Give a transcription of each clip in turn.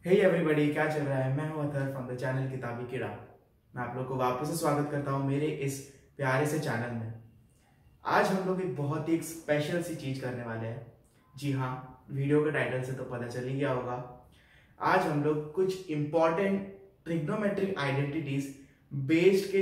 Hey everybody, क्या चल रहा है। मैं हूं अतर फ्रॉम द चैनल किताबी कीड़ा। मैं आप लोग को वापस से स्वागत करता हूं मेरे इस प्यारे से चैनल में। आज हम लोग एक बहुत ही स्पेशल सी चीज करने वाले हैं। जी हाँ, वीडियो के टाइटल से तो पता चल ही गया होगा। आज हम लोग कुछ इंपॉर्टेंट ट्रिग्नोमेट्रिक आइडेंटिटीज बेस्ड के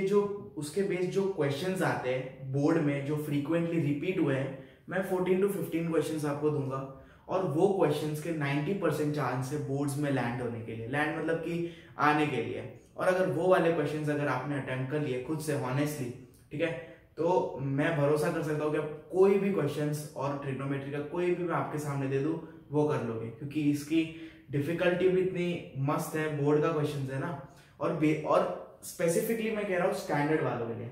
उसके बेस्ड जो क्वेश्चंस आते हैं बोर्ड में, जो फ्रीक्वेंटली रिपीट हुए हैं, मैं 14 to 15 क्वेश्चंस आपको दूंगा और वो क्वेश्चंस के 90% चांस है बोर्ड्स में लैंड होने के लिए। लैंड मतलब कि आने के लिए। और अगर वो वाले क्वेश्चंस अगर आपने अटेम्प्ट कर लिए खुद से हॉनेस्टली, ठीक है, तो मैं भरोसा कर सकता हूँ कि आप कोई भी क्वेश्चंस और ट्रिग्नोमेट्री का कोई भी मैं आपके सामने दे दूं वो कर लोगे, क्योंकि इसकी डिफिकल्टी भी इतनी मस्त है। बोर्ड का क्वेश्चन है ना, और स्पेसिफिकली मैं कह रहा हूँ स्टैंडर्ड वालों के लिए।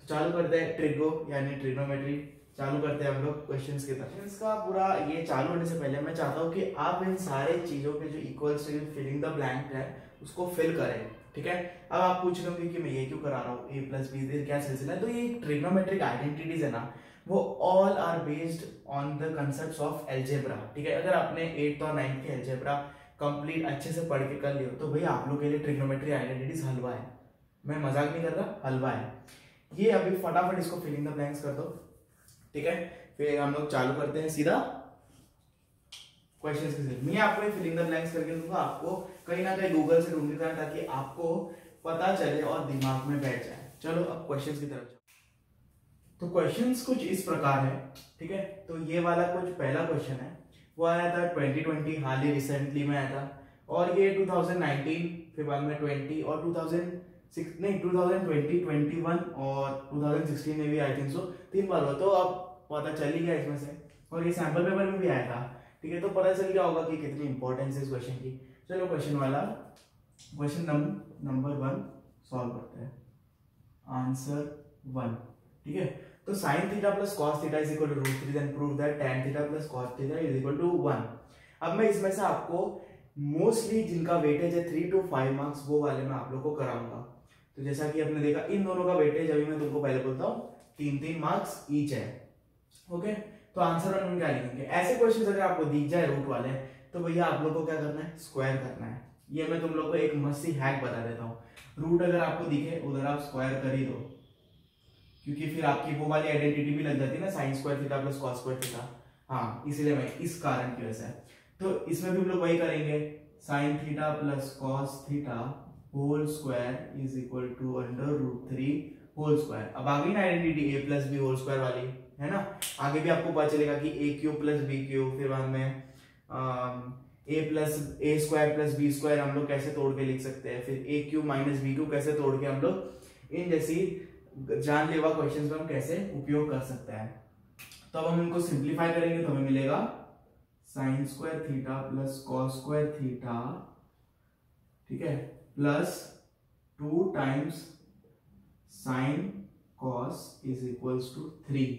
तो चालू करते हैं ट्रिगो यानी ट्रिग्नोमेट्री। चालू करते हैं हम लोग क्वेश्चंस की तरफ। क्वेश्चंस का पूरा ये चालू होने से पहले मैं चाहता हूँ कि आप इन सारे चीजों के जो equals to filling the blank है उसको फिल करें, ठीक है। अब आप पूछ रहे होंगे कि मैं ये क्यों करा रहा हूँ, a प्लस बी क्या सिलसिला है। तो ये ट्रिग्नोमेट्रिक आइडेंटिटीज है ना, वो all are based on the concept of algebra, ठीक है। अगर आपने 8th और 9th की एल्जेब्रा कंप्लीट अच्छे से पढ़ के कर लियो तो भाई आप लोग के लिए ट्रिग्नोमेट्री आइडेंटिटीज हलवा है। मैं मजाक नहीं कर रहा, हलवा है ये। अभी फटाफट इसको फिलिंग द ब्लैंक्स कर दो, ठीक है। फिर हम लोग चालू करते हैं सीधा क्वेश्चंस के साथ। मैं आपको फिलिंग द ब्लैंक्स करके दूंगा, आपको कहीं ना कहीं गूगल से ढूंढ के, ताकि आपको पता चले और दिमाग में बैठ जाए। चलो अब क्वेश्चंस की तरफ। तो क्वेश्चंस कुछ इस प्रकार है, ठीक है। तो ये वाला कुछ पहला क्वेश्चन है, वो आया था 2020, हाल ही रिसेंटली में आया था। और ये 2019, फिर बाद में 20 और 2006 नहीं 2020, 21 और 2016 में भी आई थिंक सो 3 बार हुआ। तो अब पता चल ही गया इसमें से, और ये सैंपल पेपर में भी आया था, ठीक है। तो पता चल गया होगा कि कितनी इंपॉर्टेंस है इस क्वेश्चन की। चलो क्वेश्चन नंबर 1 सॉल्व करते हैं। आंसर 1, ठीक है। तो sin theta plus cos theta is equal to √3, then prove that tan theta plus cos theta is equal to 1। अब मैं इसमें से आपको मोस्टली जिनका वेटेज है 3 to 5 मार्क्स, वो वाले मैं आप लोग को कराऊंगा। तो जैसा कि आपने देखा इन दोनों का वेटेज अभी मैं तुमको पहले बोलता हूँ 3-3 मार्क्स ईच है, ओके। तो आंसर 1 क्या लिखेंगे। ऐसे क्वेश्चन अगर आपको दिख जाए रूट वाले, तो भैया आप लोग को क्या करना है, स्क्वायर करना है। ये मैं तुम लोग को एक मस्ती हैक बता देता हूँ। रूट अगर आपको दिखे उधर आप स्क्वायर कर ही दो, क्योंकि फिर आपकी वो वाली आइडेंटिटी भी लग जाती है ना, sign square theta plus cos square theta. हाँ, इसलिए मैं इस कारण की वजह से। तो इसमें भी हम लोग वही करेंगे, sine theta plus cos theta whole square is equal to √3 whole square. अब आ गई ना identity a plus b whole square वाली, है ना। आगे भी आपको पता चलेगा कि a cube plus b cube, फिर बाद में a square plus b square हम लोग कैसे तोड़ के लिख सकते हैं, फिर a cube minus b cube कैसे तोड़ के हम लोग इन जैसी जानलेवा क्वेश्चंस में हम कैसे उपयोग कर सकते हैं। तो अब हम इनको सिंप्लीफाई करेंगे तो हमें मिलेगा sine square theta plus cos square theta, ठीक है, plus 2 times sine cos is equals to 3,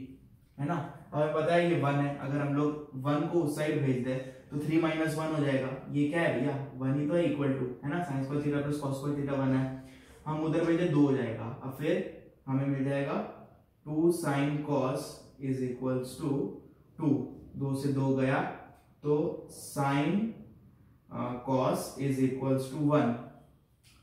है ना। हमें पता है ये 1 है, अगर हम लोग 1 को उस साइड भेज दें तो 3 माइनस 1 हो जाएगा। ये क्या है भैया, 1 ही तो है, इक्वल टू, है ना। Sign square theta plus cos square theta 1 है, हम उधर भेजे 2 हो जाएगा। अब फिर हमें मिल जाएगा 2 sine cos is equals to 2, 2 से 2 गया तो sine cos is equals to 1,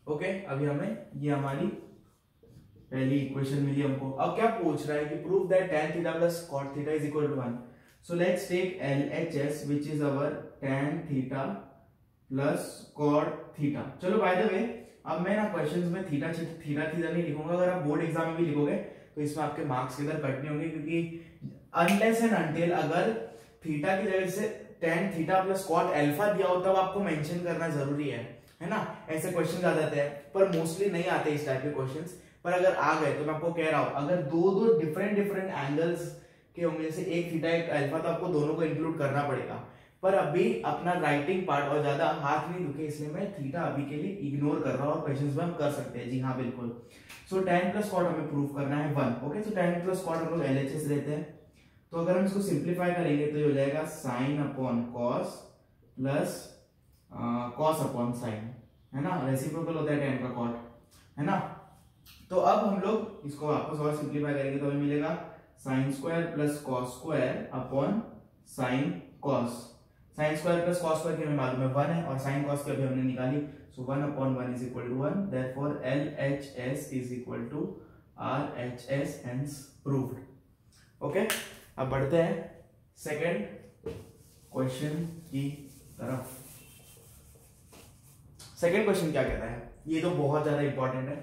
okay. अभी हमें ये हमारी पहली इक्वेशन मिली हमको। अब क्या पूछ रहा है कि prove that tan theta plus cot theta is equal to 1। So let's take LHS which is our tan theta plus cot theta. चलो बाय द वे, अब मैं ना क्वेश्चंस में थीटा नहीं लिखूंगा। अगर आप बोर्ड एग्जाम में भी लिखोगे तो इसमें आपके मार्क्स किधर कट नहीं होंगे, क्योंकि अनलेस एंड अनटिल अगर थीटा की जगह से tan theta plus cot alpha दिया हो तब आपको मेंशन करना जरूरी है ना। ऐसे क्वेश्चन आ जाते हैं, पर मोस्टली नहीं आते इस टाइप के क्वेश्चंस। पर अगर आ गए तो मैं आपको कह रहा हूं, अगर दो डिफरेंट एंगल्स के होंगे, जैसे एक थीटा एक अल्फा, तो आपको दोनों को इंक्लूड करना पड़ेगा। पर अभी अपना राइटिंग पार्ट और ज्यादा हाथ नहीं दुखे, इसलिए मैं थीटा अभी के लिए इग्नोर कर रहा हूं और क्वेश्चंस में हम कर सकते हैं। जी हाँ बिल्कुल। सो tan प्लस कॉट हमें प्रूव करना है 1, ओके। सो tan प्लस कॉट हम लोग LHS रहते हैं, तो अगर हम इसको सिंप्लीफाई करेंगे तो ये हो जाएगा sine upon cos plus cos upon sine, है ना। रेसिप्रोकल होता है tan का कॉट, है ना। तो अब हम लोग इसको वापस और सिंप्लीफाई करेंगे तो हमें मिलेगा sine square plus cos square upon sine cos. Sign square plus cos square की हमें मालूम है 1 है और साइन कॉस की अभी हमने निकाली, so 1/1 is equal to 1, therefore LHS is equal to RHS, hence proved. Okay, अब बढ़ते हैं सेकंड क्वेश्चन की तरफ। सेकंड क्वेश्चन क्या कहता है, ये तो बहुत ज्यादा इंपॉर्टेंट है,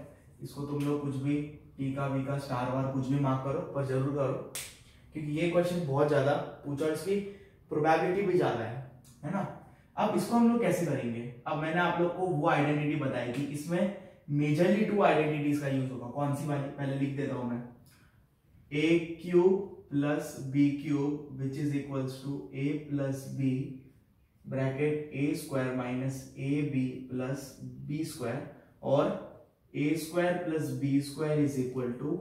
इसको तुम लोग कुछ भी टीका वीका स्टार वार कुछ भी मार्क करो, पर जरूर करो, क्योंकि ये क्वेश्चन बहुत ज्यादा पूछा और इसकी प्रोबेबिलिटी भी ज्यादा है ना। अब इसको हम लोग कैसे करेंगे, अब मैंने आप लोग को वो आइडेंटिटी बताई थी, इसमें मेजरली 2 आइडेंटिटीज का यूज होगा। कौन सी वाली, पहले लिख देता हूं मैं, a cube plus b cube which is equals to a plus b bracket a square minus a b plus b square, और a square plus b square is equal to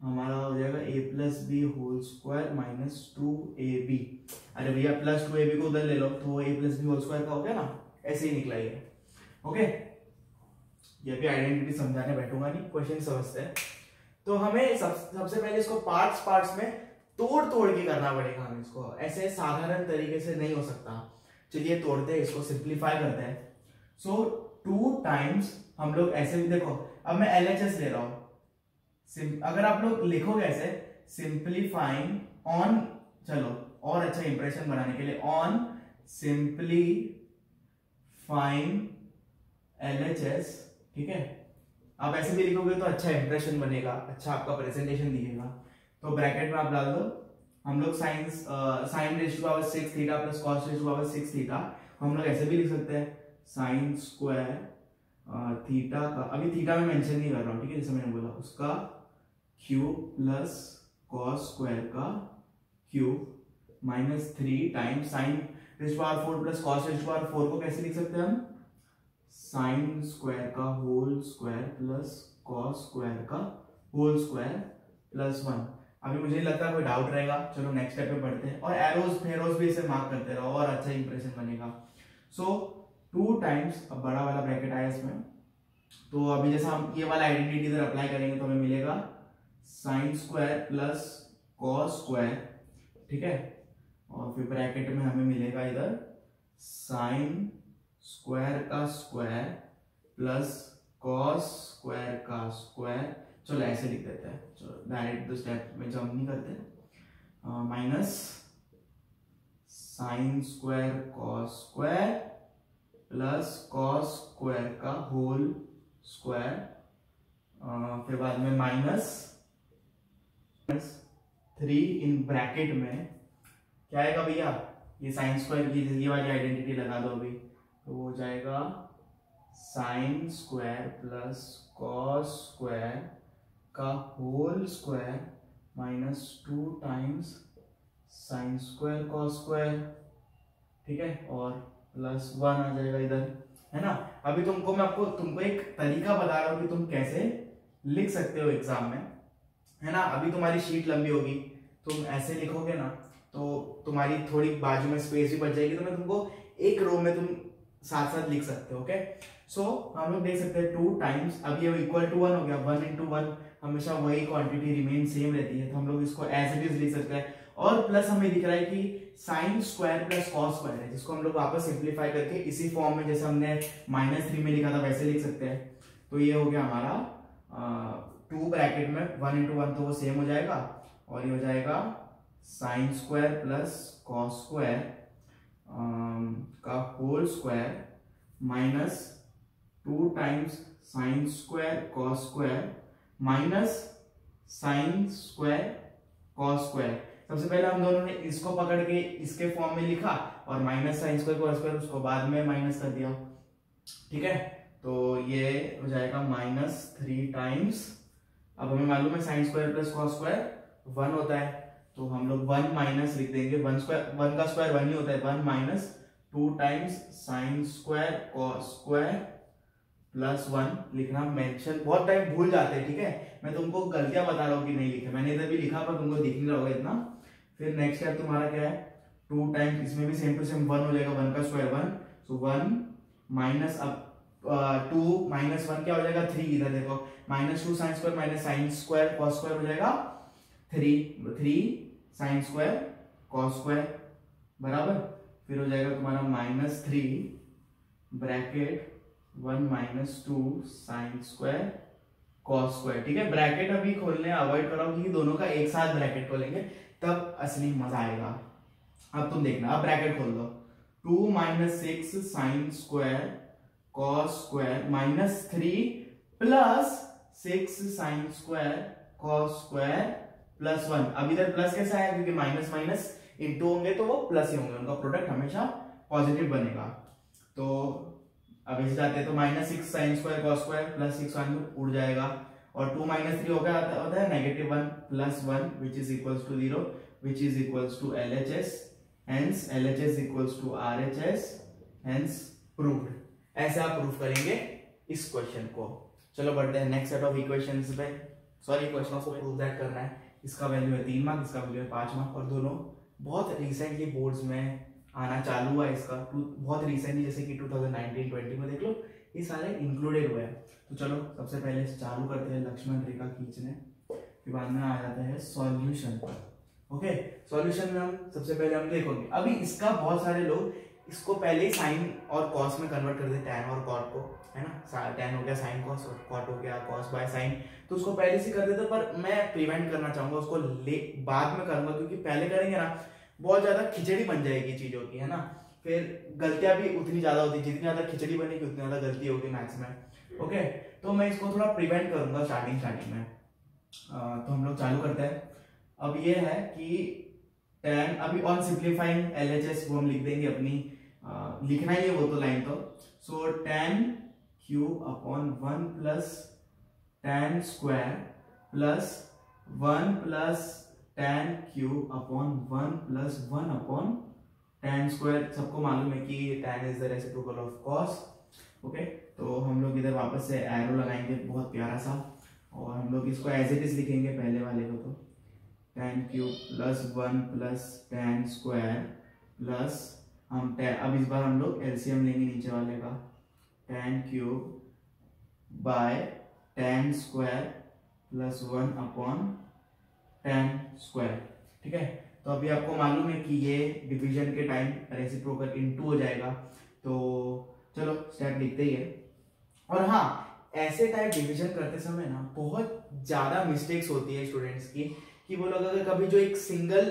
हमारा हो जाएगा a plus b whole square minus 2ab। अरे भैया plus 2ab को उधर ले लो तो a plus b whole square का हो गया ना, ऐसे ही निकला ये। ओके, ये भी आइडेंटिटी समझाने बैठूंगा नहीं, क्वेश्चन समझते हैं। तो हमें सबसे पहले इसको पार्ट्स में तोड़ के करना पड़ेगा, हमें इसको ऐसे साधारण तरीके से नहीं हो सकता। चलिए तोड़ते हैं, इसको सिंप्लीफाई करते हैं। सो 2 टाइम्स हम लोग ऐसे भी देखो, अब मैं LHS ले रहा हूं, अगर आप लोग लिखोगे ऐसे सिंप्लीफाइंग ऑन, चलो और अच्छा इंप्रेशन बनाने के लिए, ऑन सिंप्लीफाइंग LHS, ठीक है। आप ऐसे भी लिखोगे तो अच्छा इंप्रेशन बनेगा, अच्छा आपका प्रेजेंटेशन दिखेगा। तो ब्रैकेट में आप डाल दो, हम लोग sine raise to power 6 theta plus cos raise to power 6 theta, हम लोग ऐसे भी लिख सकते हैं साइन स्क्वायर थीटा का, अभी थीटा में मेंशन नहीं कर रहा हूं, ठीक है, जैसे मैंने बोला उसका क्यूब प्लस कॉस स्क्वायर का cube minus 3 times sine raise to power 4 plus cos raise to power 4 को कैसे लिख सकते हैं हम, साइन स्क्वायर का whole square plus cos square का होल स्क्वायर प्लस 1। अभी मुझे नहीं लगता कोई डाउट रहेगा, चलो नेक्स्ट स्टेप पे बढ़ते हैं, और एरोज फेरोज भी इसे मार्क करते रहो और अच्छा इंप्रेशन बनेगा। सो 2 टाइम्स, अब बड़ा वाला ब्रैकेट आया इसमें, तो अभी जैसा हम ये वाला आइडेंटिटी इधर अप्लाई करेंगे तो हमें मिलेगा sine square plus cos square, ठीक है, और फिर ब्रैकेट में हमें मिलेगा इधर साइन स्क्वायर का स्क्वायर प्लस कॉस स्क्वायर का स्क्वायर, चलो ऐसे लिख देते हैं, चलो डायरेक्ट दो स्टेप में जंप नहीं करते, minus sine square cos square plus cos square का होल स्क्वायर, फिर बाद में माइनस 3 इन ब्रैकेट में क्या आएगा भैया, ये साइन स्क्वायर की ये वाली आइडेंटिटी लगा दो अभी, तो हो जाएगा sine square plus cos square का whole square minus 2 times sine square cos square, ठीक है, और प्लस 1 आ जाएगा इधर, है ना। अभी तुमको एक तरीका बता रहा हूं कि तुम कैसे लिख सकते हो एग्जाम में, है ना। अभी तुम्हारी शीट लंबी होगी, तुम ऐसे लिखोगे ना तो तुम्हारी थोड़ी बाजू में स्पेस भी बच जाएगी, तो मैं तुमको एक रो में तुम साथ साथ लिख सकते हो। ओके, सो हम लोग देख सकते हैं 2 टाइम्स, अब ये इक्वल टू 1 हो गया, 1 into 1 हमेशा वही क्वांटिटी रिमेन सेम रहती है, तो हम लोग इसको एज इट इज लिख सकते हैं, और प्लस हमें दिख रहा है कि sign square plus cos square है, जिसको हम लोग वापस सिंप्लीफाई करके इसी फॉर्म में जैसे हमने -3 में लिखा था वैसे लिख सकते हैं। तो ये हो गया हमारा 2 ब्रैकेट में 1 into 1 तो वो सेम हो जाएगा, और ये हो जाएगा sine square plus cos square का whole square minus 2 times sine square cos square minus sine square cos square. सबसे पहले हम दोनों ने इसको पकड़ के इसके फॉर्म में लिखा, और minus sine square cos square उसको बाद में माइनस कर दिया, ठीक है। तो ये हो जाएगा -3 टाइम्स, अब हमें मालूम है sign square plus cos square 1 होता है, तो हम लोग 1 माइनस लिख देंगे, 1 का स्क्वायर 1 ही होता है, 1 minus 2 times sine square cos square plus 1 लिखना मेंशन, बहुत टाइम भूल जाते हैं, ठीक है। मैं तुमको गलतियां बता रहा हूँ कि नहीं लिखे, मैंने इधर भी लिखा पर तुमको दिख नहीं रहा होगा इतना। फिर नेक्स्ट स्टेप तुम्हारा क्या है, 2 टाइम्स, इसमें भी सेम टू सेम 1 हो जाएगा, 1 का स्क्वायर 1, सो 1 माइनस, अब 2 माइनस 1 क्या हो जाएगा 3, इधर देखो -2 sign square minus sine square cos square हो जाएगा 3 साइन स्क्वायर कॉस स्क्वायर बराबर। फिर हो जाएगा तुम्हारा -3 bracket 1 - 2 sign square cos square. ठीक है, ब्रैकेट अभी खोलने अवॉइड करो क्योंकि दोनों का एक साथ ब्रैकेट खोलेंगे तब असली मजा आएगा। अब तुम देखना, अब ब्रैकेट खोल दो, 2 - 6 sign square cos square -3 plus 6 sign square cos square plus 1। अब इधर प्लस कैसा है, क्योंकि माइनस माइनस इंटू होंगे तो वो प्लस ही होंगे, उनका प्रोडक्ट हमेशा पॉजिटिव बनेगा। तो अब इसे जाते हैं तो -6 sign square cos square plus 6 1 उड़ जाएगा, और 2 - 3 हो गया होता है -1 plus 1 which is equals to 0 which is equals to LHS, hence LHS equals to RHS, hence proved. ऐसे आप प्रूव करेंगे इस क्वेश्चन को। चलो बढ़ते हैं नेक्स्ट सेट ऑफ इक्वेशंस पे, सॉरी क्वेश्चंस को प्रूव दैट करना है। इसका वैल्यू है 3 मार्क्स, इसका वैल्यू है 5 मार्क्स, और दोनों बहुत रिसेंटली बोर्ड्स में आना चालू हुआ है। इसका बहुत रिसेंटली, जैसे कि 2019-20 में देख लो, ये सारे इंक्लूडेड हुए हैं। तो चलो सबसे पहले चालू करते हैं लक्ष्मण रेखा खींचने, फिर बाद में आ जाता है सॉल्यूशन पर। ओके, सॉल्यूशन में हम सबसे पहले हम देखोगे, अभी इसका बहुत सारे लोग इसको पहले ही साइन और कॉस में कन्वर्ट कर देते हैं, टैन और कॉट को, है ना, टैन हो गया साइन कॉस और कॉट हो गया कॉस बाय साइन, तो उसको पहले से कर देते, पर मैं प्रिवेंट करना चाहूंगा उसको, बाद में करूंगा, क्योंकि पहले करेंगे ना बहुत ज्यादा खिचड़ी बन जाएगी चीजों की, है ना, फिर गलतियां भी उतनी ज्यादा होती, जितनी ज्यादा खिचड़ी बनेगी उतनी ज्यादा गलती होगी मैथ्स में। ओके, तो मैं इसको थोड़ा प्रिवेंट करूंगा स्टार्टिंग में। तो हम लोग चालू करते हैं। अब ये है कि tan, अभी ऑन सिंप्लीफाइंग LHS वो हम लिख देंगे अपनी, लिखना ही है वो तो लाइन तो, सो tan cube upon 1 plus tan square plus 1 plus tan cube upon 1 plus 1 upon tan square. सबको मालूम है कि tan is the reciprocal of cos। Okay, तो हम लोग इधर वापस से एरो लगाएंगे बहुत प्यारा सा, और हम लोग इसको एज इट इज लिखेंगे पहले वाले को, तो tan cube plus 1 plus tan square plus हम अब इस बार हम लोग एलसीएम लेंगे नीचे वाले का, tan cube by tan square plus 1 upon tan square. ठीक है, तो अभी आपको मालूम है कि ये डिवीजन के टाइम रेसिप्रोकल इनटू हो जाएगा, तो चलो स्टेप लिखते ही है। और हाँ, ऐसे टाइप डिवीजन करते समय ना बहुत ज्यादा मिस्टेक्स होती है स्टूडेंट्स की, कि वो लोग अगर कभी जो एक सिंगल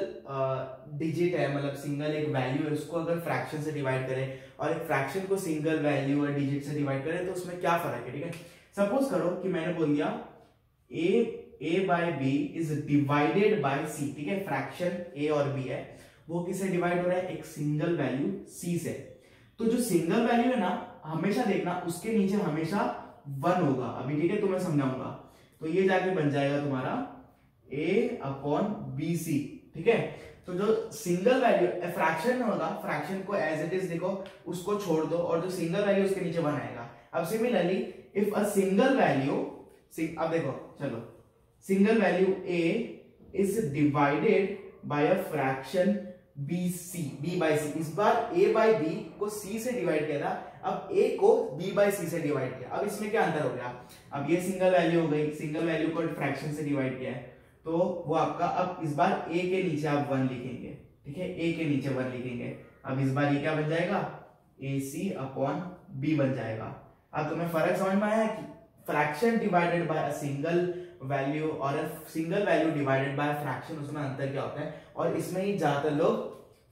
डिजिट है, मतलब सिंगल एक वैल्यू है, उसको अगर फ्रैक्शन से डिवाइड करें, और एक फ्रैक्शन को सिंगल वैल्यू और डिजिट से डिवाइड करें, तो उसमें क्या फर्क है। ठीक है, सपोज करो कि मैंने बोल दिया a by b is divided by c। ठीक है, फ्रैक्शन a और b है, वो किससे डिवाइड हो रहा है, एक सिंगल वैल्यू c से। तो जो सिंगल वैल्यू है ना, हमेशा देखना उसके नीचे हमेशा 1 होगा। अभी ठीक है, तो मैं समझाऊंगा, तो ये जाके बन जाएगा तुम्हारा a अपॉन बी सी। ठीक है, तो जो सिंगल वैल्यू फ्रैक्शन में होगा, फ्रैक्शन को एज इट इज देखो, उसको छोड़ दो, और जो सिंगल वैल्यू उसके नीचे 1 आएगा। अब similarly if a single value, अब देखो चलो, single value a is divided by a fraction b by c। इस बार a बाय b को c से डिवाइड किया था, अब a को b बाय c से डिवाइड किया। अब इसमें क्या अंतर हो गया, अब ये सिंगल वैल्यू हो गई, सिंगल वैल्यू को फ्रैक्शन से डिवाइड किया है, तो वो आपका, अब इस बार a के नीचे आप 1 लिखेंगे। ठीक है, a के नीचे 1 लिखेंगे। अब इस बार ये क्या बन जाएगा, ac अपॉन b बन जाएगा। अब तुम्हें फर्क समझ में आया कि fraction divided by a single value और single value divided by fraction, उसमें अंतर क्या होता है, और इसमें ही ज्यादातर लोग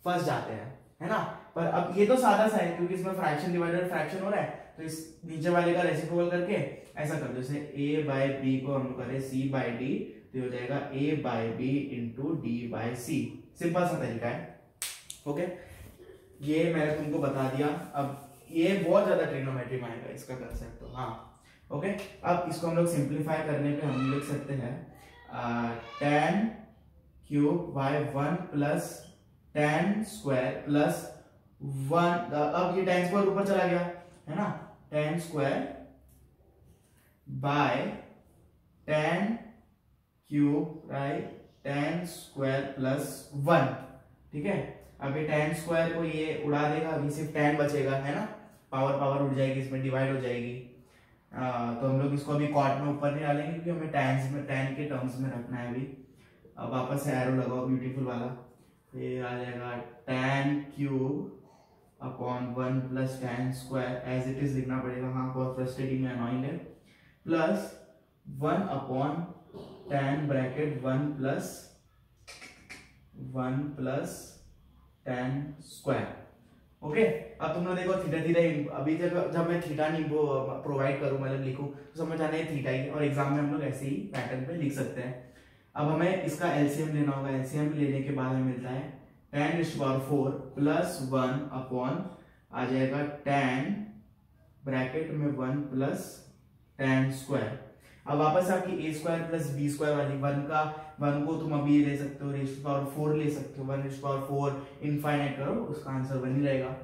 फंस जाते हैं, है ना। पर अब ये तो सादा सा है, क्योंकि इसमें फ्रैक्शन डिवाइडेड फ्रैक्शन हो रहा है, तो इस नीचे वाले का रेसिप्रोकल करके ऐसा कर दो, जैसे a बाय b को हम करें c बाय d, तो हो जाएगा a by b into d by c। Simple सा तरीका है। ओके, ये मैंने तुमको बता दिया। अब ये बहुत ज्यादा ट्रिग्नोमेट्री में आएगा इसका कंसेप्ट, तो हाँ ओके। अब इसको हम लोग सिंप्लीफाई करने पे हम लिख सकते हैं tan cube by 1 plus tan square plus 1, अब ये tan स्क्वायर ऊपर चला गया, है ना, tan square by tan cube right, tan square plus 1। ठीक है, अब ये tan स्क्वायर को ये उड़ा देगा, अभी सिर्फ tan बचेगा, है ना, पावर उड़ जाएगी, इसमें डिवाइड हो जाएगी। तो हम लोग इसको अभी कॉट में ऊपर नहीं डालेंगे, क्योंकि हमें tan के टर्म्स में रखना है अभी। अब वापस से एरो लगाओ ब्यूटीफुल वाला, फिर आ जाएगा tan cube upon 1 plus tan square as it is लिखना पड़ेगा, हाँ बहुत फ्रस्ट्रेटिंग है, अनोइंग है, plus 1 upon tan bracket 1 plus tan square. Okay, अब तुम लोग देखो थीटा थीटा, अभी जब मैं थीटा नहीं प्रोवाइड करूँ, मतलब लिखूँ, तो समझ आना है थीटा ही, और एग्जाम में हम लोग ऐसे ही पैटर्न पे लिख सकते हैं। अब हमें इसका एलसीएम लेना होगा, एलसीएम लेने के बाद हमें मिलता है tan⁴ प्लस 1 अपॉन आ जाएगा tan ब्रैकेट में 1 प्लस tan स्क्वायर। अब वापस आपकी a square plus b square वाली 1 को तुम अभी ले सकते हो, r⁴ ले सकते हो, 1⁴ इनफाइनाइट करो, उसका आंसर 1 ही रहेगा।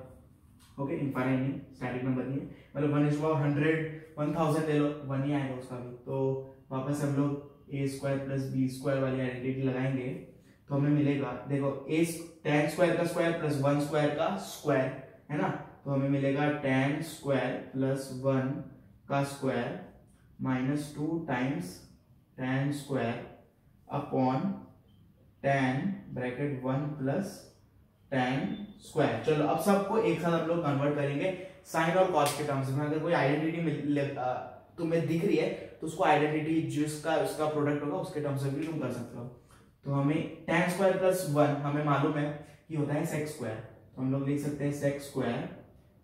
ओके, इनफाइनाइट नहीं, स्टैटिक नंबर नहीं है, मतलब 1:100 ले लो, 1 ही आएगा उसका भी। तो वापस हम लोग a square plus b square वाली आइडेंटिटी लगाएंगे, तो हमें मिलेगा, देखो tan स्क्वायर का स्क्वायर प्लस 1 स्क्वायर का स्क्वायर है ना, तो हमें मिलेगा tan स्क्वायर प्लस 1 का square minus 2 times tan square upon tan bracket 1 plus tan square. चलो अब सबको एक साथ हम लोग कन्वर्ट करेंगे साइन और कॉस के टर्म्स में। अगर कोई आइडेंटिटी तुम्हें दिख रही है तो उसको आइडेंटिटी जिसका उसका प्रोडक्ट होगा उसके टर्म्स में भी तुम कर सकते हो। तो हमें tan स्क्वायर प्लस 1 हमें मालूम है कि होता है sec स्क्वायर, तो हम लोग लिख सकते हैं sec स्क्वायर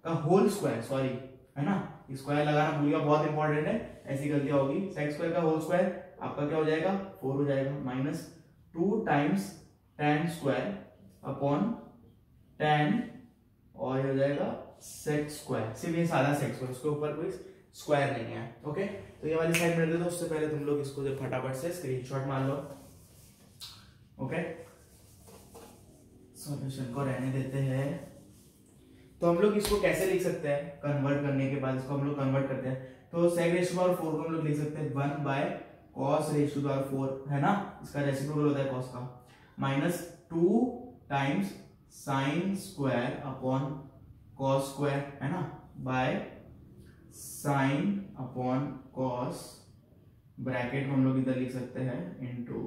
का होल स्क्वायर, सॉरी है ना, स्क्वायर लगाना भूलिएगा, बहुत इंपॉर्टेंट है, ऐसी गलतियां होगी। sec स्क्वायर का होल स्क्वायर आपका क्या हो जाएगा, 4 हो जाएगा, minus 2 times tan square upon tan, और ये हो जाएगा sec स्क्वायर, सिर्फ ये सादा sec स्क्वायर, उसके ऊपर कोई स्क्वायर नहीं है। ओके, तो ये वाली साइड में दे दो, उससे पहले तुम लोग इसको फटाफट से स्क्रीनशॉट मार लो। ओके, सॉल्यूशन को रहने देते हैं। तो हम लोग इसको कैसे लिख सकते हैं, कन्वर्ट करने के बाद इसको हम लोग कन्वर्ट करते हैं, तो sec⁴ को हम लोग लिख सकते हैं 1/cos⁴, है ना, इसका रेसिप्रोकल होता है cos का, minus 2 times sin square upon cos square, है ना, by sin upon cos bracket हम लोग इधर लिख सकते हैं इनटू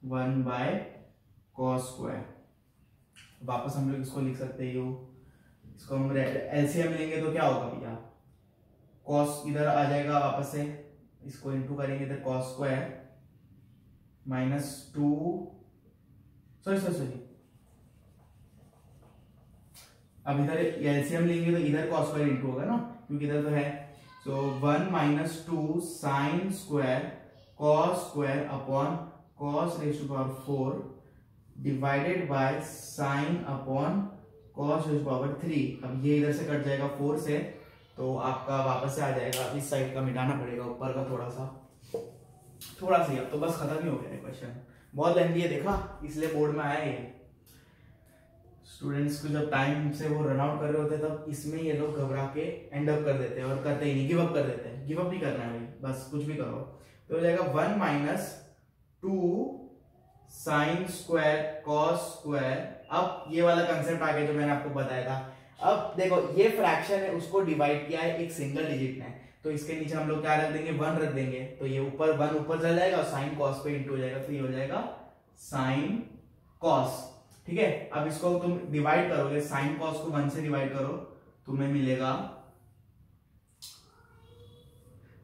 1/cos स्क्वायर। वापस हम लोग इसको लिख सकते हैं, इसको हम एलसीएम लेंगे तो क्या होगा भैया, cos इधर आ जाएगा, वापस से इसको इनटू करेंगे इधर cos स्क्वायर माइनस 2, सॉरी अब इधर एलसीएम लेंगे तो इधर cos स्क्वायर इनटू होगा ना, क्योंकि इधर तो है, सो 1 minus 2 sin square cos square upon cos⁴ divided by sin upon cos⁴। अब ये इधर से कट जाएगा 4 से, तो आपका वापस से आ जाएगा, इस साइड का मिटाना पड़ेगा, ऊपर का थोड़ा सा ही, अब तो बस खत्म ही हो गया क्वेश्चन, बहुत लेंथी है देखा, इसलिए बोर्ड में आया ये। स्टूडेंट्स को जब टाइम से वो रन आउट कर रहे होते हैं तब इसमें ये लोग घबरा के एंड अप कर देते हैं, और करते ही नहीं, गिव अप कर देते हैं। गिव अप नहीं करना है भाई, बस कुछ भी करो। तो हो जाएगा 1 minus 2 sin square cos square. अब ये वाला कंसेप्ट आ गया जो मैंने आपको बताया था। अब देखो ये फ्रैक्शन है, उसको डिवाइड किया है एक सिंगल डिजिट ने, तो इसके नीचे हम लोग क्या रख देंगे, 1 रख देंगे, तो ये ऊपर 1 ऊपर चल जाएगा और sin cos पे इंटू हो जाएगा, तो ये हो जाएगा sin cos। ठीक है, अब इसको तुम डिवाइड करोगे, sin cos को 1 से डिवाइड करो, तुम्हें मिलेगा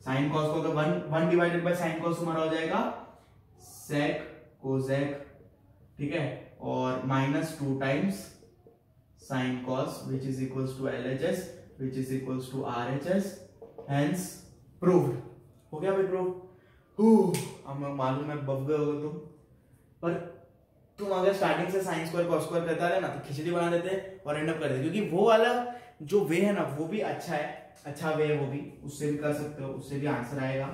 sin cos को अगर 1 डिवाइडेड बाय sin cos तुम्हारा हो जाएगा sec cosec, ठीक है, और minus 2 times sin cos which is equals to LHS which is equals to RHS, hence proved। हो गया भाई प्रूव। हमें मालूम है बफ गए होगे तुम, पर तुम अगर स्टार्टिंग से sin स्क्वायर cos स्क्वायर करता रहे ना तो खिचड़ी बना देते और एंड अप कर देते, क्योंकि वो वाला जो वे है ना वो भी अच्छा है, अच्छा वे है वो भी, उससे भी कर सकते हो, उससे भी आंसर आएगा,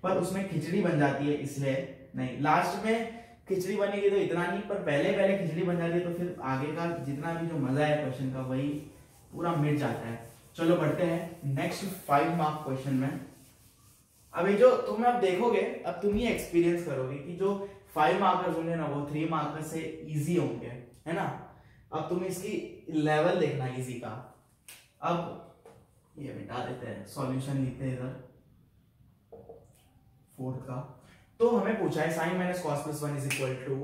पर उसमें खिचड़ी बन जाती है, इसलिए नहीं। लास्ट में खिचड़ी बनेगी तो इतना नहीं, पर पहले खिचड़ी बन जाती है तो फिर आगे का जितना भी जो मजा है क्वेश्चन का वही पूरा मिट जाता है। चलो बढ़ते हैं नेक्स्ट 5 मार्क क्वेश्चन में। अभी जो तुम्हें अब देखोगे, अब तुम ये एक्सपीरियंस करोगे कि जो 5 मार्कर्स होंगे ना वो 3 मार्कर से इजी होंगे, है ना। अब तुम इसकी लेवल देखना इजी का। अब ये मिटा देते हैं, सॉल्यूशन लिखते हैं इधर 4th का। तो हमें पूछा है sin minus cos plus 1 is equal to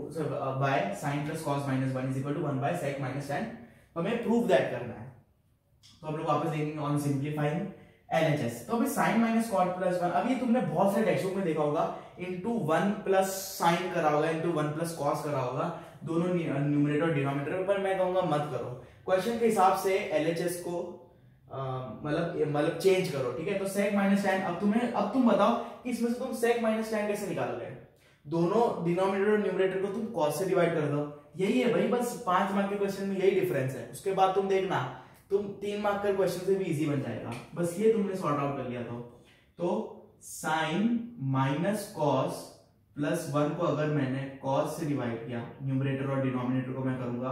by sin plus cos minus 1 is equal to 1 by sec minus tan। हमें प्रूव दैट करना है। तो हम लोग वापस देखेंगे ऑन सिंप्लीफाइंग LHS। तो अभी sine minus cot plus one, अभी तुमने बहुत सारे टेक्स्ट बुक में देखा होगा इंटू वन प्लस साइन करा होगा, इंटू वन प्लस कॉस करा होगा, दोनों न्यूमरेटर और डिनोमिनेटर, पर मैं कहूंगा मत करो। क्वेश्चन के हिसाब से LHS को मतलब चेंज करो, ठीक है। तो sec माइनस tan, अब तुम बताओ कि इसमें से तुम sec माइनस tan कैसे निकालोगे। दोनों डिनोमिनेटर और न्यूमरेटर को तुम cos से डिवाइड कर दो, यही है भाई, बस 5 मार्क के क्वेश्चन में यही डिफरेंस है। उसके बाद तुम देखना तुम 3 मार्क का क्वेश्चन से भी इजी बन जाएगा, बस ये तुमने सॉर्ट आउट कर लिया तो sine minus cos plus one को अगर मैंने कॉस से डिवाइड किया, न्यूमरेटर और डिनोमिनेटर को मैं करूंगा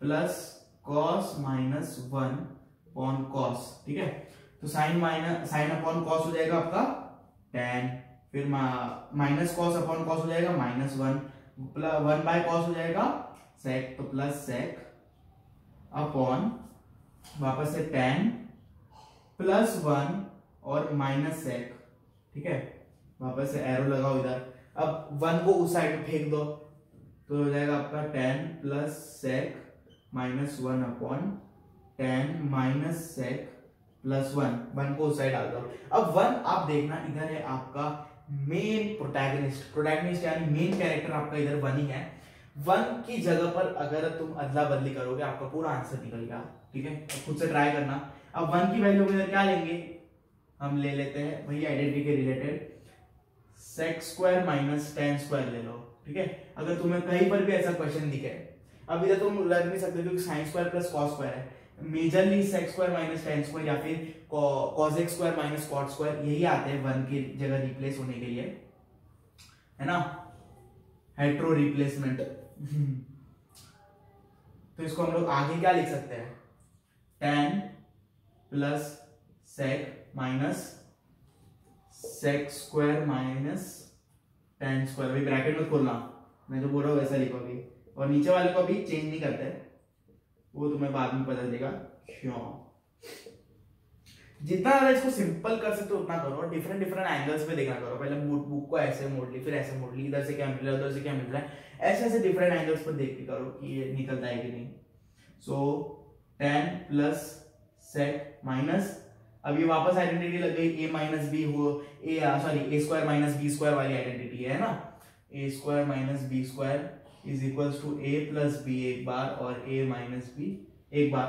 plus cos minus one upon cos, ठीक है। तो साइन अपॉन कॉस हो जाएगा आपका tan, फिर माइनस कॉस अपॉन कॉस हो जाएगा minus one, one by cos हो जाएगा सेक, तो प्लस सेक अपॉन वापस से tan प्लस वन और माइनस सेक, ठीक है। वापस से एरो लगाओ इधर, अब वन को उस साइड में फेंक दो तो हो जाएगा आपका tan plus sec minus one upon tan minus sec plus one, one को उस साइड डाल दो। अब वन आप देखना इधर है आपका मेन प्रोटैगनिस्ट यानी मेन कैरेक्टर आपका इधर वन ही है। वन की जगह पर अगर तुम अदला बदली करोगे आपका पूरा आंसर निकल गया, ठीक है। खुद से ट्राई करना। अब वन की वैल्यू इधर क्या लेंगे, हम ले लेते हैं वही आइडेंटिटी के related sec square minus tan square ले लो, ठीक है। अगर तुम्हें कहीं पर भी ऐसा क्वेश्चन दिखे, अब इधर तुम लग नहीं सकते क्योंकि sine square plus cos square है, majorly sec square minus tan square या फिर cosec square minus cot square, यही आते हैं वन की जगह रिप्लेस होने के लिए, है ना, हेट्रो रिप्लेसमेंट। तो इसको हम लोग आगे क्या लिख सकते हैं, tan plus sec minus sec square minus tan square, भाई ब्रैकेट मत खोलना, मैं जो बोल रहा हूँ वैसा लिखोगे, और नीचे वाले को भी चेंज नहीं करते, वो तुम्हें बाद में पता चलेगा क्यों। जितना ज्यादा इसको सिंपल कर सकते हो उतना करो, और डिफरेंट एंगल्स पे देखना करो। पहले बुक को ऐसे मोड़ ली, फिर ऐसे मोड़ ली, इधर से क्या मिल रहा है उधर से क्या मिल रहा है, ऐसे डिफरेंट एंगल्स पर देख के करो कि ये निकलता है कि नहीं। सो tan प्लस सेक माइनस, अब ये वापस आइडेंटिटी लग गई a माइनस बी हो, A square minus B square वाली आइडेंटिटी है ना, A square minus B square is equals to A plus B एक बार और ए माइनस बी एक बार।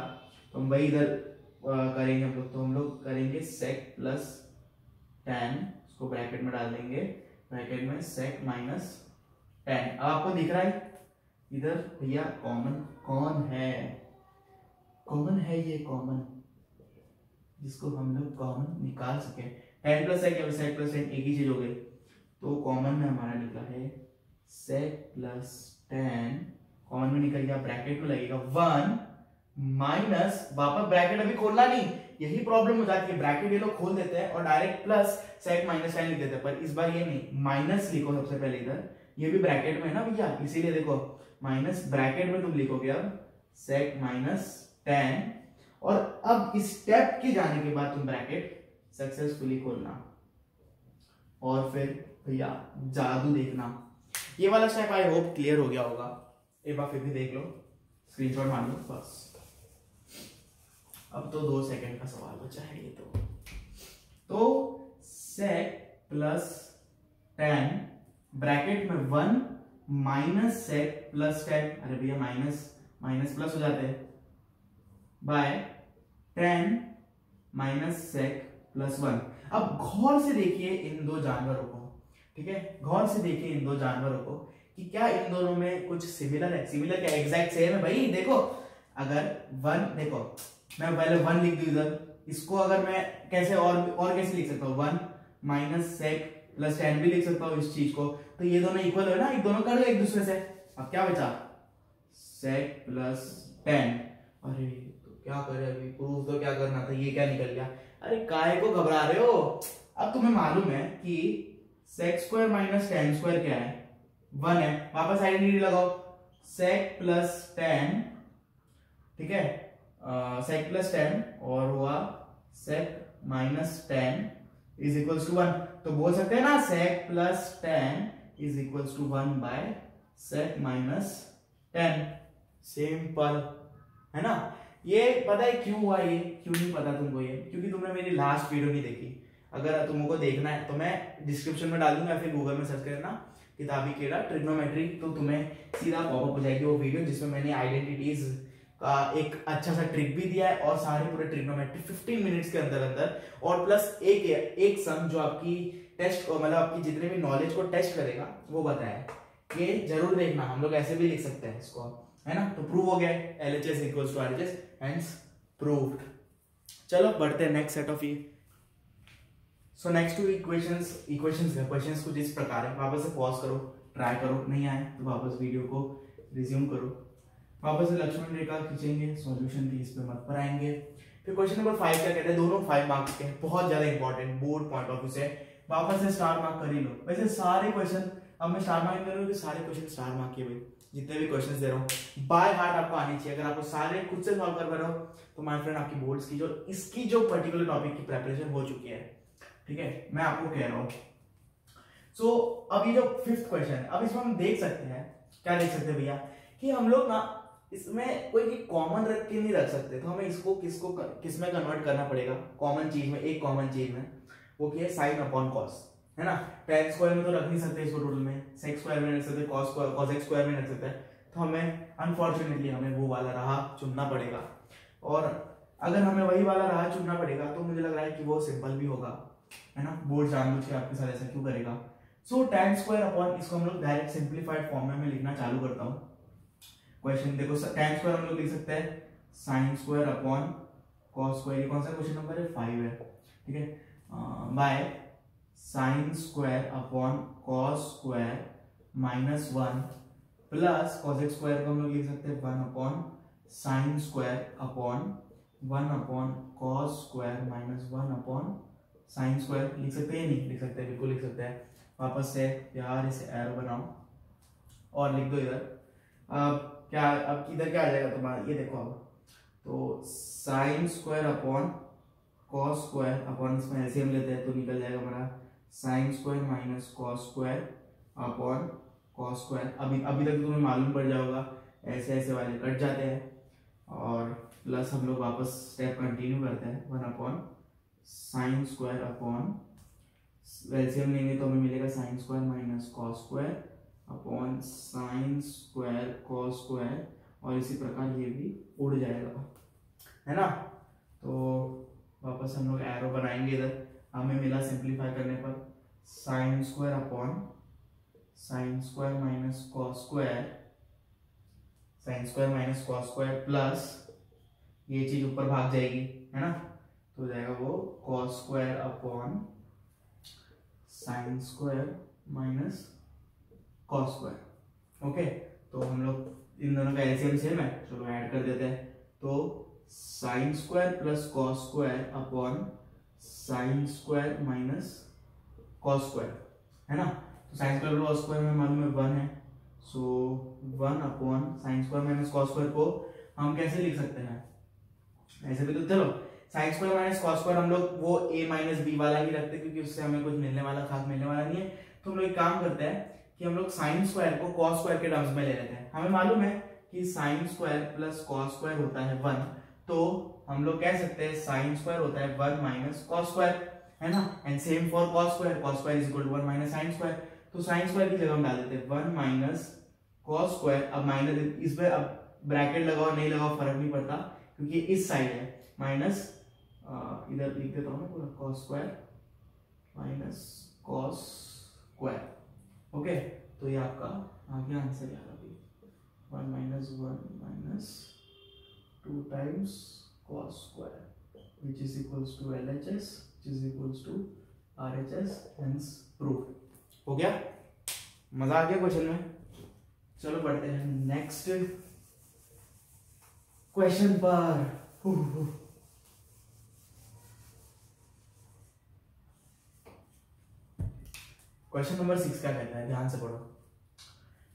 तो हम वही इधर करेंगे हम लोग, तो हम लोग करेंगे सेक प्लस tan, इसको ब्रैकेट में डाल देंगे, ब्रैकेट में सेक माइनस tan। अब आपको दिख रहा है इधर भैया कॉमन कौन है, कॉमन है ये कॉमन जिसको हम लोग कॉमन निकाल सके। tan प्लस सेक या सेक प्लस tan एक ही चीज हो गई, तो कॉमन में हमारा निकला है सेक प्लस tan, कॉमन में निकल गया, ब्रैकेट में लगेगा वन माइनस, वापस ब्रैकेट अभी खोलना नहीं, यही प्रॉब्लम हो जाती है, ब्रैकेट ये लोग खोल देते हैं और direct plus sec minus tan लिख देते हैं, पर इस बार ये नहीं, माइनस लिखो सबसे पहले इधर, ये भी ब्रैकेट में है ना भैया, इसीलिए देखो माइनस ब्रैकेट में तुम लिखोगे अब सेक माइनस tan, और अब इस स्टेप के जाने के बाद तुम ब्रैकेट सक्सेसफुली खोलना, और फिर भैया जादू देखना। ये वाला स्टेप आई होप क्लियर हो गया होगा, एक बार फिर भी देख लो, स्क्रीनशॉट मार लो बस। अब तो 2 सेकंड का सवाल बचा है ये तो सेक प्लस tan ब्रैकेट में one minus sec plus tan, अरे भैया माइनस माइनस प्लस हो जाते हैं, by tan minus sec plus one. अब गौर से देखिए इन दो जानवरों को, ठीक है, गौर से देखिए इन दो जानवरों को कि क्या इन दोनों में कुछ सिमिलर है, सिमिलर क्या एग्जैक्ट सेम है भाई। देखो अगर वन, देखो मैं पहले वन लिख दूं इधर, इसको अगर मैं कैसे और कैसे लिख सकता हूँ, one minus sec plus tan भी लिख सकता हूँ इस चीज को, तो ये दोनों इक्वल है ना, ये दोनों कर लो एक दूसरे से। अब क्या बचा, सेक प्लस tan, अरे तो क्या करे अभी प्रूफ तो क्या करना था, ये क्या निकल गया, अरे काहे को घबरा रहे हो। अब तुम्हें मालूम है कि sec square minus tan square क्या है, वन है, वापस आइडेंटिटी लगाओ, सेक प्लस tan, ठीक है, सेक प्लस tan और हुआ sec minus tan is equals to one, तो बोल सकते हैं ना sec plus tan is equals to one by sec minus tan, simple है ना। ये पता है क्यों हुआ, ये क्यों नहीं पता तुमको ये, क्योंकि तुमने मेरी लास्ट वीडियो नहीं देखी। अगर तुमको देखना है तो मैं डिस्क्रिप्शन में डाल दूंगा, या फिर गूगल में सर्च करना किताबी कीड़ा ट्रिग्नोमेट्री, तो तुम्हें सीधा पॉपअप हो जाएगी वो वीडियो जिसमें मैंने आइडेंटिटीज का एक अच्छा सा ट्रिक भी दिया है और सारे पूरे ट्रिग्नोमेट्री 15 मिनट्स के अंदर अंदर, और प्लस एक सम जो आपकी टेस्ट मतलब आपकी जितने भी नॉलेज को टेस्ट करेगा वो बताया है। ये जरूर देखना, हम लोग ऐसे भी लिख सकते हैं इसको, है ना। तो प्रूव हो गया LHS equals to RHS, hence proved. चलो बढ़ते हैं नेक्स्ट सेट ऑफ ये। सो नेक्स्ट टू क्वेश्चंस कुछ इस प्रकार है। वापस से पॉज करो, ट्राई करो, नहीं आए तो वापस वीडियो को रिज्यूम करो, वापस से लक्ष्मण रेखा खींचेंगे, सॉल्यूशन की इस पे मत पर आएंगे। फिर क्वेश्चन नंबर 5 क्या कहते हैं, दोनों 5 मार्क्स के हैं, बहुत ज्यादा important board point of view से, वापस से स्टार मार्क कर ही लो। वैसे सारे क्वेश्चन अब मैं स्टार मार्क करूंगा कि सारे क्वेश्चन स्टार मार्क के भाई, जितने भी क्वेश्चंस दे रहा हूँ बाय हार्ट आपको आनी चाहिए। अगर आपको सारे खुद से सॉल्व कर पा रहे हो तो माय फ्रेंड आपकी बोर्ड्स की जो इसकी जो पर्टिकुलर टॉपिक की प्रिपरेशन हो चुकी है, ठीक है, मैं आपको कह रहा हूँ। सो अब ये जो 5th क्वेश्चन है, अब इसमें हम देख सकते हैं, क्या देख सकते हैं भैया, कि हम लोग ना इसमें कोई कॉमन रख के नहीं रख सकते, तो हमें इसको किस में कन्वर्ट करना पड़ेगा, कॉमन चीज में, एक कॉमन चीज में, वो क्या है, साइन अपॉन कॉस, है ना। tan स्क्वायर में तो रख नहीं सकते इसको टोटल में, sec स्क्वायर में रख सकते, cos x स्क्वायर में रख सकते हैं, तो हमें अनफॉर्चुनेटली हमें वो वाला राह चुनना पड़ेगा। और अगर हमें वही वाला राह चुनना पड़ेगा तो मुझे लग रहा है कि वो सिंपल भी होगा, है ना। बोर्ड जानबूझ के आपके साथ ऐसा क्यों करेगा। सो tan स्क्वायर अपॉन, इसको हम लोग डायरेक्ट सिंप्लीफाइड फॉर्म में मैं लिखना चालू करता हूँ। क्वेश्चन देखो, tan स्क्वायर हम लोग लिख सकते हैं sin square upon cos square, ये कौन सा क्वेश्चन नंबर है, 5 है, ठीक है, by sin square upon cos square minus 1 plus cos x square को हम लोग लिख सकते हैं 1 upon sin square upon 1 upon cos square minus 1 upon sin square. लिख सकते हैं, नहीं लिख सकते, बिल्कुल लिख सकते हैं। वापस से यार इसे एरो बनाओ और लिख दो इधर। अब क्या, अब इधर क्या आ जाएगा तुम्हारा, ये देखो अब, तो sin square upon cos square upon, इसमें एलसीएम लेते हैं तो निकल जाएगा हमारा sin square minus cos square upon cos square. अभी तक तुम्हें मालूम पड़ जाएगा, ऐसे ऐसे वाले कट जाते हैं, और प्लस हम लोग वापस स्टेप कंटिन्यू करते हैं, 1 upon sin square upon, LCM लेंगे तो हमें मिलेगा sin square minus cos square upon sin square cos square, और इसी प्रकार ये भी उड़ जाएगा, है ना। तो वापस हम लोग एरो बनाएंगे इधर, हमें मिला सिंप्लीफाई करने पर sin square upon sin square minus cos square, sin square minus cos square plus ये चीज ऊपर भाग जाएगी, है ना, तो हो जाएगा वो cos square upon sin square minus cos square. Okay, तो हम लोग इन दोनों का एलसीएम सेम है, चलो ऐड कर देते हैं। तो sin square plus cos square upon sin square minus cos square, है ना। तो sin square plus cos square में मालूम है 1 है, सो 1 upon sin square minus cos square को हम कैसे लिख सकते हैं, ऐसे भी तो चलो sin square minus cos square हम लोग वो a माइनस b वाला ही रखते हैं, क्योंकि उससे हमें कुछ मिलने वाला खास मिलने वाला नहीं है। तो हम लोग एक काम करते हैं कि हम लोग sin स्क्वायर को cos स्क्वायर के टर्म्स में ले लेते हैं। हमें मालूम है कि sin square plus cos square होता है 1, तो हम लोग कह सकते हैं sin स्क्वायर होता है 1 माइनस cos स्क्वायर, है ना। And same for cos square is equal to 1 minus sin square. तो sin स्क्वायर की जगह हम डाल देते हैं 1 माइनस cos स्क्वायर। अब माइनस इस पे अब ब्रैकेट लगाओ नहीं लगाओ फर्क नहीं पड़ता, क्योंकि इस साइड है, माइनस इधर लिख देता हूँ मैं पूरा cos square minus cos square. Okay, तो ये आपका आगे आंसर यार अभी 1 minus 1 minus 2 times cos square which is equals to LHS which is equals to RHS, hence proved। हो गया, मजा आ गया क्वेश्चन में। चलो बढ़ते हैं नेक्स्ट क्वेश्चन पर। क्वेश्चन नंबर 6 क्या कहता है, ध्यान से पढ़ो।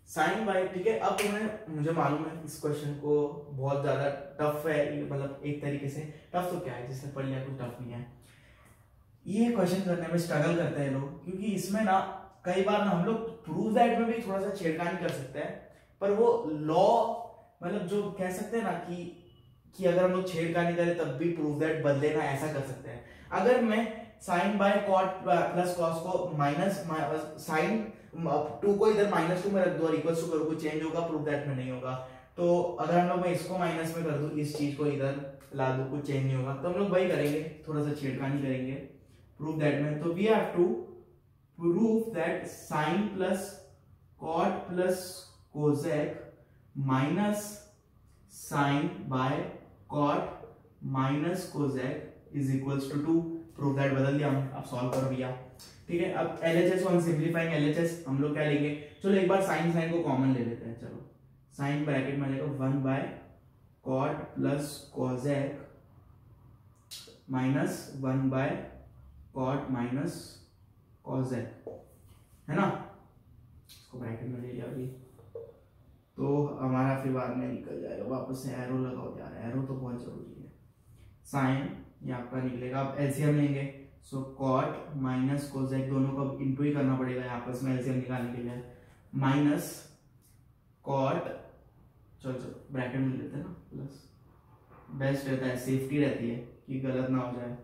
साइन बाई, ठीक है, अब तुम्हें, मुझे मालूम है इस क्वेश्चन को बहुत ज्यादा टफ है, मतलब एक तरीके से टफ तो क्या है, जिसने पढ़ लिया कुछ टफ नहीं है। ये क्वेश्चन करने में स्ट्रगल करते हैं लोग, क्योंकि इसमें ना कई बार ना हम लोग प्रूव दैट में भी थोड़ा सा छेड़खानी कर सकते हैं, पर वो लॉ मतलब जो कह सकते हैं ना कि कि अगर हम लोग छेड़खानी करें तब भी प्रूव दैट बदले ना, ऐसा कर सकते हैं। अगर मैं sine by cot plus cos को माइनस साइन 2 को इधर -2 में रख दो और इक्वल टू करूँ, कोई चेंज होगा? प्रूव दैट में नहीं होगा। तो अगर हम लोग मैं इसको माइनस में कर दूं, इस चीज को इधर ला दूं, कुछ चेंज नहीं होगा। तो हम लोग वही करेंगे, थोड़ा सा छेड़खानी करेंगे प्रूव दैट में। तो we have to prove that sine plus cot plus cosec minus sine by cot minus cosec is equals to 2। Prove that बदल दिया हम, अब सॉल्व कर दिया। ठीक है, अब LHS वन सिंप्लीफाइंग LHS हम लोग क्या लेंगे? चलो एक बार साइन को कॉमन ले लेते हैं। चलो साइन ब्रैकेट में आ जाएगा 1 by cot plus cosec minus 1 by cot minus cosec, है ना? इसको ब्रैकेट में ले लिया अभी, तो हमारा फिर बाद में निकल जाएगा। वापस से एरो लगाओ यार, एरो तो बहुत जरूरी है। साइन ये आपका निकलेगा, अब एलसीएम लेंगे। सो कॉट माइनस कोसेक दोनों को इनटू ही करना पड़ेगा आपस में एलसीएम निकालने के लिए। माइनस कॉट, चलो ब्रैकेट में लेते हैं ना, प्लस बेस्ट रहता है, सेफ्टी रहती है कि गलत ना हो जाए,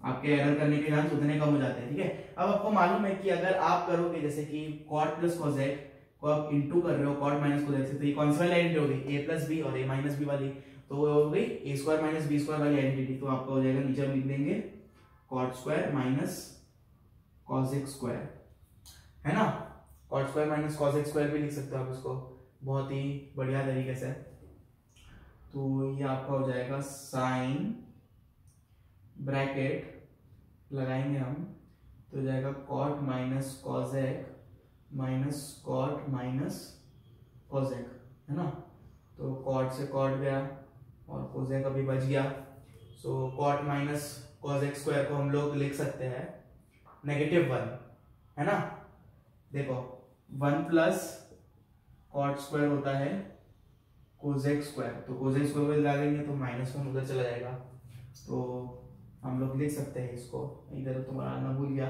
आपके एरर करने के चांस उतने कम हो जाते हैं। ठीक है, अब आपको मालूम है कि अगर आप करोगे जैसे कि कॉट प्लस कोसेक को आप इनटू कर रहे हो कॉट माइनस कोसेक से, तो ये कौन सी वाली आइडेंटिटी होगी? a प्लस बी और a माइनस बी वाली, तो वो हो गई a square minus B square वाली आइडेंटिटी। तो आपका हो जाएगा, नीचे लिख देंगे cot square minus cosec square, है ना? Cot square minus cosec square भी लिख सकते हो आप इसको बहुत ही बढ़िया तरीके से। तो ये आपका हो जाएगा साइन ब्रैकेट लगाएंगे हम, तो हो जाएगा cot minus cosec minus cot minus cosec, है ना? तो कॉट से कॉट गया और कोसेक अभी बच गया। सो कॉट माइनस कोसेक स्क्वायर को हम लोग लिख सकते हैं -1, है ना? देखो 1 प्लस कॉट स्क्वायर होता है कोसेक स्क्वायर, तो कोसेक स्क्वायर को लगा देंगे तो -1 उधर चला जाएगा। तो हम लोग लिख सकते हैं इसको, इधर तुम्हारा ना भूल गया,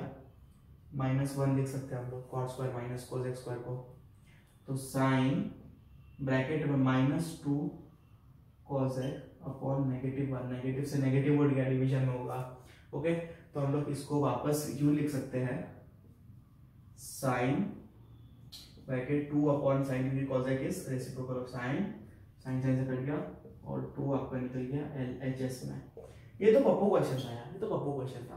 -1 लिख सकते हैं हम लोग cot square minus cosec square को। तो साइन ब्रैकेट में -2 कोसेक अपॉन -1, नेगेटिव से नेगेटिव उठ गया, डिवीजन में होगा। ओके, तो हम लोग इसको वापस यूं लिख सकते हैं, साइन ब्रैकेट 2 अपॉन साइन, क्योंकि cosec is reciprocal of sine, sine sine से कट गया और 2 आपका निकल गया LHS में। ये तो पप्पू क्वेश्चन था यार, ये तो पप्पू क्वेश्चन था,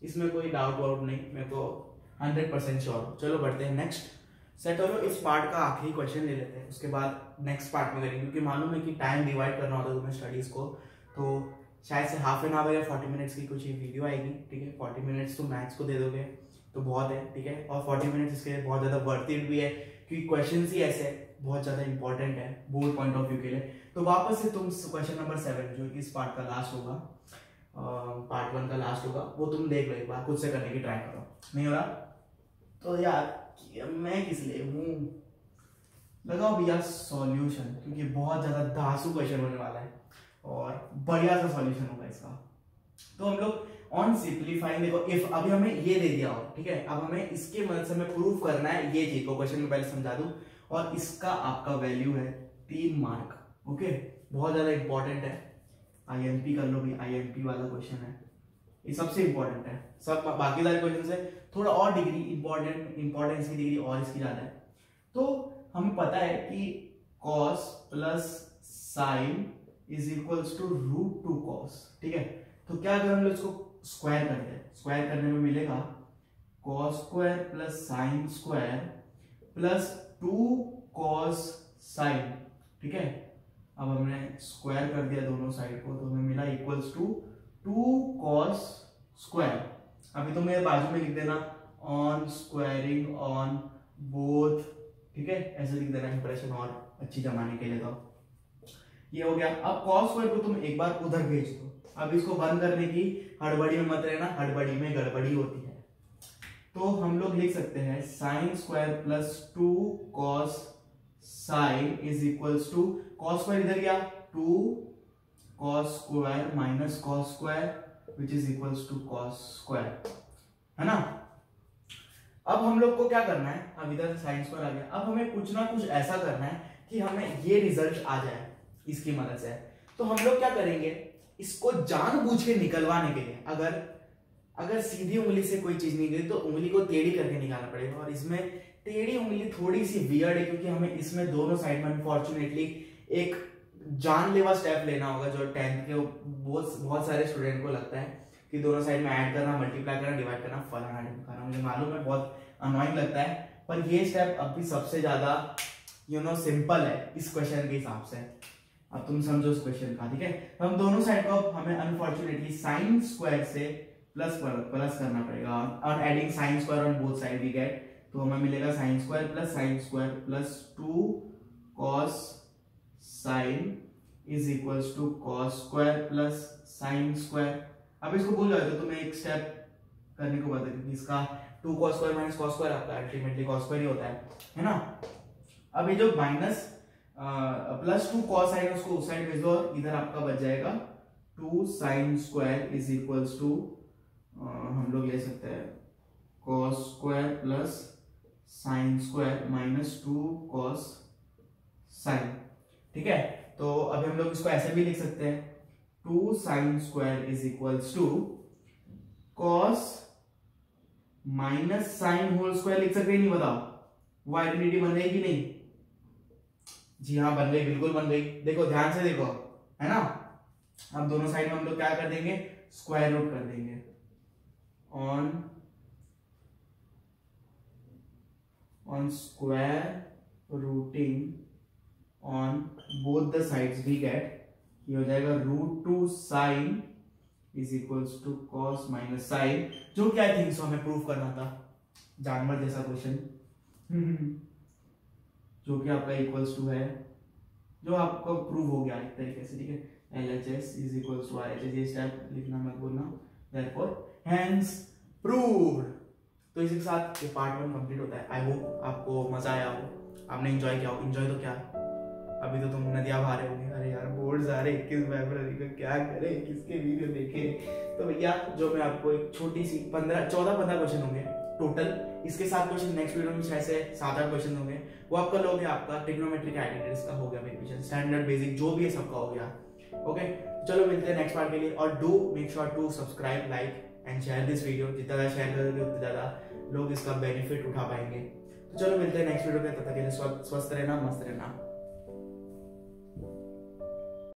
इसमें कोई डाउट वाउट नहीं, मैं तो 100% श्योर। चलो बढ़ते हैं नेक्स्ट। सेट हो, इस पार्ट का आखिरी क्वेश्चन ले लेते हैं, उसके बाद नेक्स्ट पार्ट में करेंगे, क्योंकि मालूम है कि टाइम डिवाइड करना होता है तुम्हें स्टडीज को। तो शायद से हाफ एन आवर या 40 मिनट्स की कुछ वीडियो आएगी। ठीक है, 40 मिनट्स तो मैथ्स को दे दोगे तो बहुत है। ठीक है, और 40 मिनट्स इसके लिए बहुत ज्यादा वर्थ इट भी है, क्योंकि क्वेश्चन ही ऐसे बहुत ज्यादा इंपॉर्टेंट है बोर्ड पॉइंट ऑफ व्यू के लिए। तो वापस से तुम क्वेश्चन नंबर 7 जो इस पार्ट का लास्ट होगा, पार्ट 1 का लास्ट होगा, वो तुम देख लो एक बार, खुद से करने की ट्राई करो। नहीं हो रहा तो यार मैं किस लिए हूँ, लगाओ भैया सॉल्यूशन, क्योंकि बहुत ज्यादा धांसू क्वेश्चन होने वाला है और बढ़िया सा सॉल्यूशन होगा इसका। तो हम लोग ऑन सिंप्लीफाइंग, देखो इफ अभी हमें ये दे दिया हो, ठीक है, अब हमें इसके मदद से हमें प्रूफ करना है ये चीज को, क्वेश्चन में पहले समझा दूं, और इसका आपका वैल्यू है 3 मार्क। ओके, बहुत ज्यादा इंपॉर्टेंट है, IMP कर लो भी, IMP वाला क्वेश्चन है, ये सबसे इंपॉर्टेंट है। सब बाकी सारे क्वेश्चन से थोड़ा और डिग्री इंपॉर्टेंस की डिग्री और इसकी ज्यादा है। तो हमें पता है कि cos plus sine is equals to √2 cos। ठीक है, तो क्या अगर हम लोग इसको स्क्वायर करते हैं, स्क्वायर करने में मिलेगा cos square plus sine square plus 2 cos sine. ठीक है, अब हमने स्क्वायर कर दिया दोनों साइड को, तो हमें मिला इक्वल्स टू 2 cos स्क्वायर। अभी तो मेरे बाजू में लिख देना ऑन स्क्वायरिंग ऑन बोथ। ठीक है, ऐसे लिख देना इंप्रेशन और अच्छी जमाने के लिए। तो ये हो गया। अब cos स्क्वायर को तुम एक बार उधर भेज दो। अब इसको बंद करने की हड़बड़ी में मत रहना, हड़बड़ी में गड़बड़ी होती है। तो हम लोग लिख सकते हैं sine square plus 2 cos sine is equals to, cos square इधर गया 2 cos square minus cos square which is equals to cos square, है ना। अब हम लोग को क्या करना है, अब इधर साइन स्क्वायर आ गया, अब हमें कुछ ना कुछ ऐसा करना है कि हमें ये रिजल्ट आ जाए इसकी मदद से। तो हम लोग क्या करेंगे, इसको जानबूझ के निकलवाने के लिए अगर सीधी उंगली से कोई चीज नहीं गई तो उंगली को टेढ़ी करके निकालना पड़ेगा। और इसमें टेढ़ी उंगली थोड़ी सी वियर्ड है क्योंकि हमें इसमें दोनों साइड में अनफॉर्चुनेटली एक जानलेवा स्टेप लेना होगा जो 10th के बहुत सारे स्टूडेंट को लगता है कि दोनों साइड में ऐड करना, मल्टीप्लाई करना, डिवाइड करना, फलाना ढिमकाना। मुझे मालूम है बहुत अनोइंग लगता है, पर ये स्टेप अभी सबसे ज्यादा सिंपल है इस क्वेश्चन के हिसाब से। अब तुम समझो इस क्वेश्चन का, ठीक है। तो हम दोनों साइड को हमें अनफॉर्चुनेटली साइन स्क्वायर से प्लस करना पड़ेगा और adding sine square on both side we get, तो हमें मिलेगा sine square plus 2 cos sine is equals to cos square plus sine square. अब इसको भूल जाओ तो तुम्हें एक स्टेप करने को बता क्योंकि इसका 2 cos square minus cos square आपका अल्टीमेटली cos स्क्वायर ही होता है ना। अब ये जो माइनस प्लस 2 cos साइन उसको उस साइड भेज दो, इधर आपका बच जाएगा 2 sin square is equals to हम लोग ले सकते हैं cos square plus sine square minus 2 cos sine, ठीक है। तो अभी हम लोग इसको ऐसे भी लिख सकते हैं 2 sin square is equals to cos minus sine whole square लिख सकते हैं, नहीं बताओ वो आइडेंटिटी बन गई कि नहीं? जी हाँ बन गई, बिल्कुल बन गई। देखो ध्यान से देखो, है ना। अब दोनों साइड में हम लोग क्या कर देंगे, स्क्वायर रूट कर देंगे on square rooting on both the sides we get, ये हो जाएगा √2 sine is equals to cos minus sine, जो क्या थिंग्स तो हमें प्रूव करना था, जानवर जैसा क्वेश्चन जो कि आपका इक्वल्स टू है, जो आपको प्रूव हो गया एक तरीके से, ठीक है। LHS is equals to RHS, ये स्टेप लिखना मत भूलना, देयरफॉर हेंस प्रूव्ड। तो इसी के साथ ये पार्ट 1 कंप्लीट होता है। आई होप आपको मजा आया हो, आपने एंजॉय किया हो। एंजॉय तो क्या, अभी तो तुम नदियां बहा रहे होंगे, अरे यार बोर्ड्स आ रहे 21 फरवरी को, क्या करें, किसके वीडियो देखे। तो भैया जो मैं आपको एक छोटी सी 14-15 क्वेश्चन होंगे टोटल, इसके साथ क्वेश्चन नेक्स्ट वीडियो में 6 से 7-8 क्वेश्चन होंगे, वो आपका लोग है आपका ट्रिग्नोमेट्रिक आइडेंटिटीज का हो गया, इक्वेशन स्टैंडर्ड बेसिक जो भी है सबका हो गया। ओके चलो मिलते हैं नेक्स्ट पार्ट के लिए, और do make sure to subscribe, like and share this video. जितना ज्यादा शेयर करोगे उतना ज्यादा लोग इसका बेनिफिट उठा पाएंगे। तो चलो मिलते हैं नेक्स्ट वीडियो के, तब तक के लिए स्वस्थ रहना, मस्त रहना।